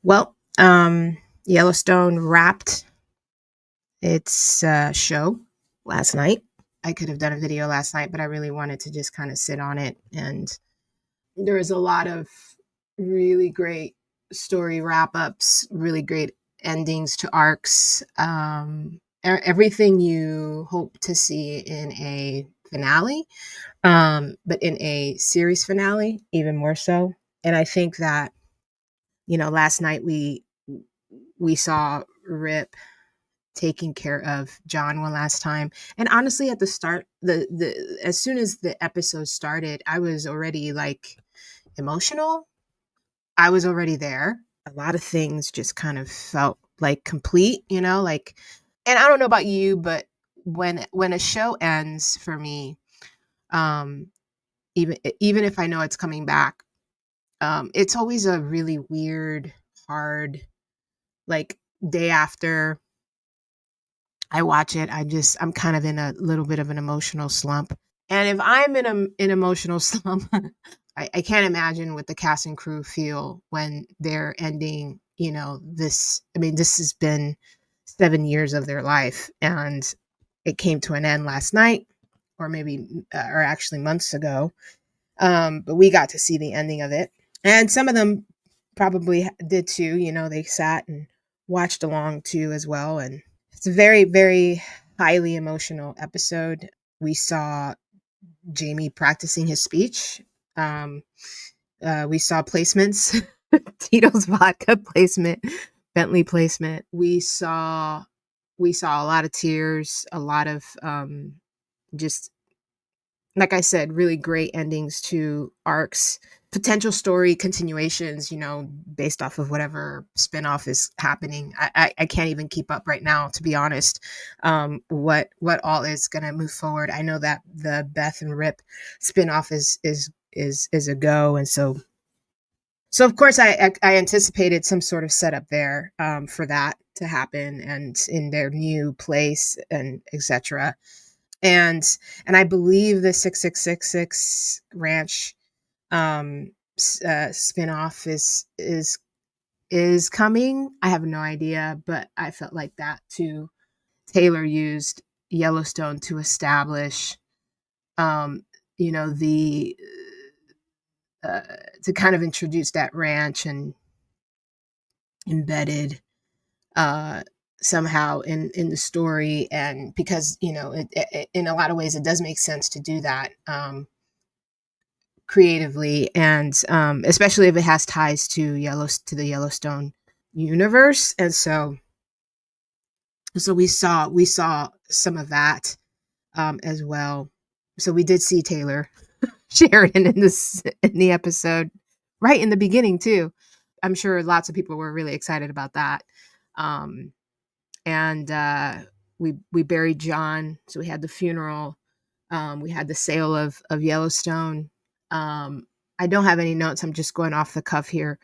Well, Yellowstone wrapped its show last night. I could have done a video last night, but I really wanted to just kind of sit on it. And there was a lot of really great story wrap ups, really great endings to arcs. Everything you hope to see in a finale, but in a series finale, even more so. And I think that, last night we saw Rip taking care of John one last time. And honestly, at the start, the as soon as the episode started, I was already like emotional. I was already there. A lot of things just kind of felt like complete, like. And I don't know about you, but when a show ends for me, um, even if I know it's coming back, it's always a really weird, hard, like day after I watch it, I'm kind of in a little bit of an emotional slump. And if I'm in an emotional slump, I can't imagine what the cast and crew feel when they're ending, this. I mean, this has been 7 years of their life, and it came to an end last night, or maybe, or actually months ago. But we got to see the ending of it. And some of them probably did too. They sat and watched along too as well. And it's a very, very highly emotional episode. We saw Jamie practicing his speech. Um, we saw placements, Tito's vodka placement, Bentley placement. We saw a lot of tears, a lot of just like I said, really great endings to arcs, potential story continuations, based off of whatever spinoff is happening. I can't even keep up right now, to be honest. What all is gonna move forward. I know that the Beth and Rip spinoff is a go, and so of course I anticipated some sort of setup there, for that to happen and in their new place and etc. And I believe the 6666 Ranch spinoff is coming. I have no idea, but I felt like that too. Taylor used Yellowstone to establish, um, the to kind of introduce that ranch and embedded uh somehow in the story, and because in a lot of ways it does make sense to do that, creatively, and especially if it has ties to the Yellowstone universe. And so we saw some of that, as well. So we did see Taylor Sheridan in the episode right in the beginning too. I'm sure lots of people were really excited about that. um and we buried John, so we had the funeral. We had the sale of Yellowstone. I don't have any notes. I'm just going off the cuff here.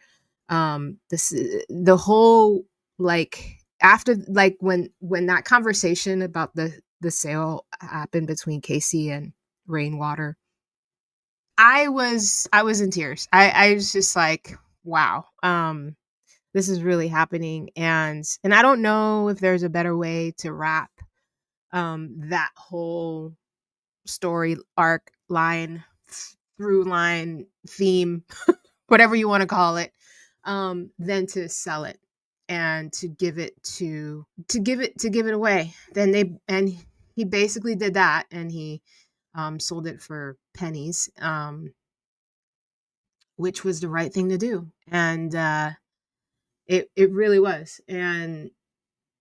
This the whole, like, after, like, when that conversation about the sale happened between Casey and Rainwater, I was in tears. I was just like, wow. This is really happening, and I don't know if there's a better way to wrap that whole story arc line, through line, theme, whatever you want to call it, than to sell it and to give it away. Then they and he basically did that, and he sold it for pennies, which was the right thing to do. And it really was. And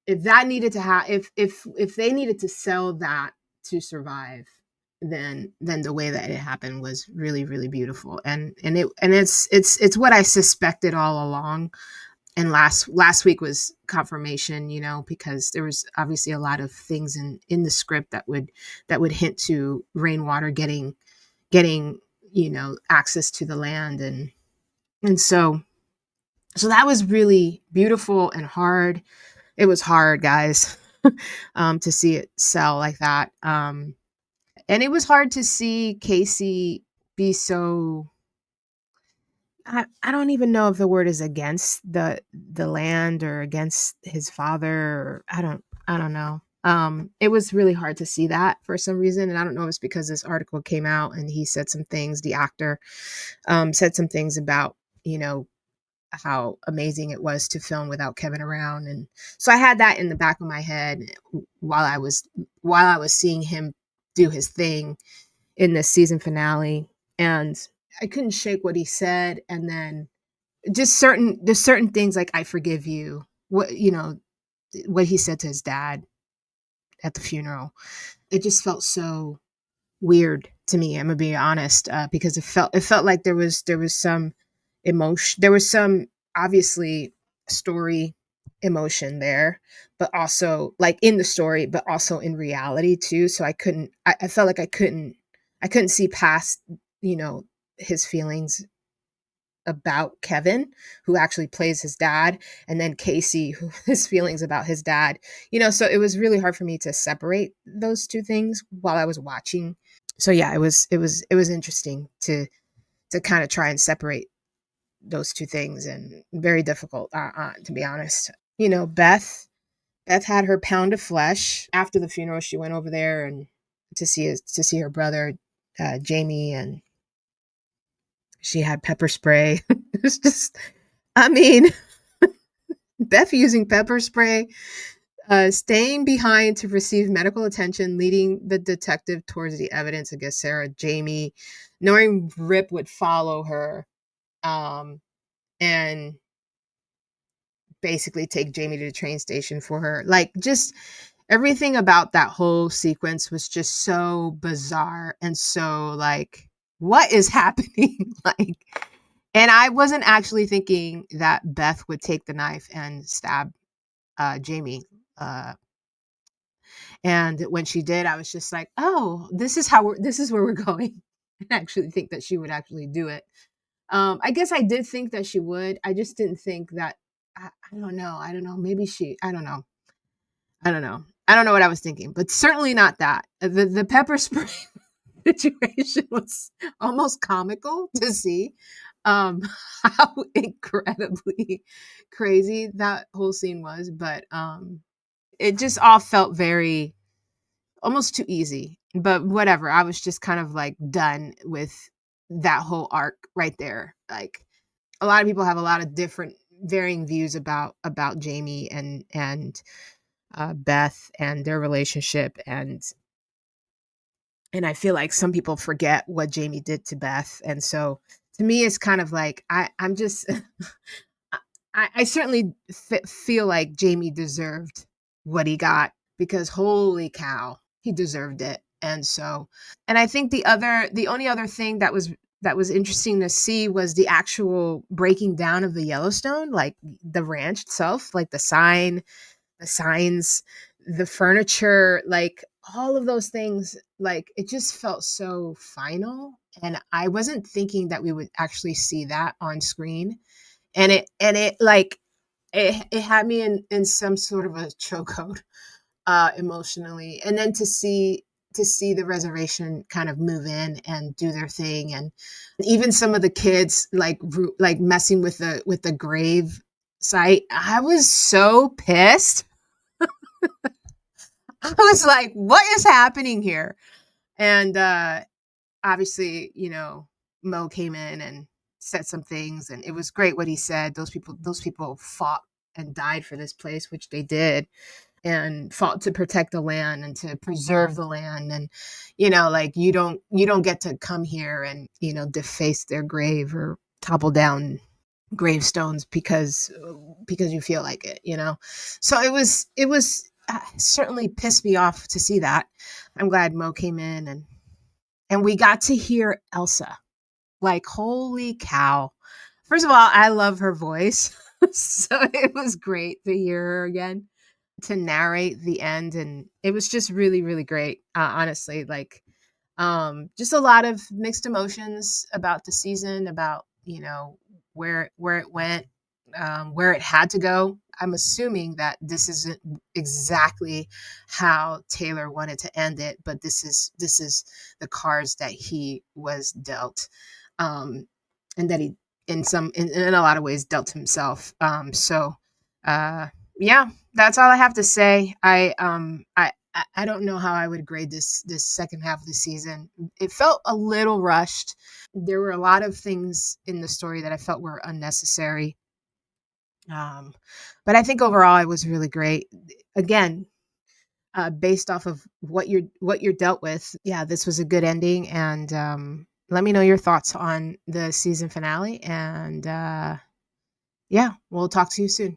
if that needed to have if they needed to sell that to survive, then the way that it happened was really, really beautiful. And it's what I suspected all along. And last week was confirmation, because there was obviously a lot of things in the script that would hint to Rainwater getting access to the land. And so that was really beautiful and hard. It was hard, guys, to see it sell like that. And it was hard to see Casey be so, I don't even know if the word is against the land or against his father, or I don't know. It was really hard to see that for some reason, and I don't know if it's because this article came out and he said some things. The actor said some things about, you know, how amazing it was to film without Kevin around, and so I had that in the back of my head while I was seeing him do his thing in this season finale, and I couldn't shake what he said, and then just there's certain things like I forgive you, what, you know, what he said to his dad at the funeral. It just felt so weird to me. I'm gonna be honest, because it felt like there was some emotion, there was some obviously story emotion there, but also like in the story, but also in reality too. So I felt like I couldn't see past, you know, his feelings about Kevin, who actually plays his dad, and then Casey, who his feelings about his dad. You know, so it was really hard for me to separate those two things while I was watching. So yeah, it was interesting to kind of try and separate those two things, and very difficult, to be honest. You know, Beth had her pound of flesh after the funeral. She went over there and to see her brother, Jamie, and she had pepper spray. It's just, I mean, Beth using pepper spray, staying behind to receive medical attention, leading the detective towards the evidence against Sarah. Jamie, knowing Rip would follow her, um, and basically take Jamie to the train station for her. Like, just everything about that whole sequence was just so bizarre and so like, what is happening? Like, and I wasn't actually thinking that Beth would take the knife and stab Jamie. And when she did, I was just like, oh, this is where we're going. I actually think that she would actually do it. I guess I did think that she would. I just didn't think that. I don't know. I don't know. Maybe she. I don't know. I don't know. I don't know what I was thinking, but certainly not that. The pepper spray situation was almost comical to see. Um, how incredibly crazy that whole scene was, but it just all felt very almost too easy. But whatever. I was just kind of like done with that whole arc right there. Like, a lot of people have a lot of different varying views about Jamie and Beth and their relationship, and I feel like some people forget what Jamie did to Beth, and so to me it's kind of like I'm just I certainly feel like Jamie deserved what he got, because holy cow, he deserved it. And so, and I think the only other thing that was interesting to see was the actual breaking down of the Yellowstone, like the ranch itself, like the signs, the furniture, like all of those things. Like, it just felt so final, and I wasn't thinking that we would actually see that on screen, and it like it had me in some sort of a chokehold, emotionally, and then to see the reservation kind of move in and do their thing, and even some of the kids like messing with the grave site. I was so pissed. I was like, what is happening here? And obviously, you know, Mo came in and said some things, and it was great what he said. Those people fought and died for this place, which they did, and fought to protect the land and to preserve the land. And, you know, like, you don't get to come here and, you know, deface their grave or topple down gravestones because you feel like it, you know. So it was certainly pissed me off to see that. I'm glad Mo came in, and we got to hear Elsa. Like, holy cow. First of all, I love her voice. So it was great to hear her again, to narrate the end. And it was just really, really great. Honestly, like, just a lot of mixed emotions about the season, about, you know, where it went, where it had to go. I'm assuming that this isn't exactly how Taylor wanted to end it, but this is the cards that he was dealt, um, and that in a lot of ways dealt himself. Uh, yeah, that's all I have to say. I don't know how I would grade this second half of the season. It felt a little rushed. There were a lot of things in the story that I felt were unnecessary. Um, but I think overall it was really great. Again, based off of what you're dealt with, yeah, this was a good ending. And let me know your thoughts on the season finale. And yeah, we'll talk to you soon.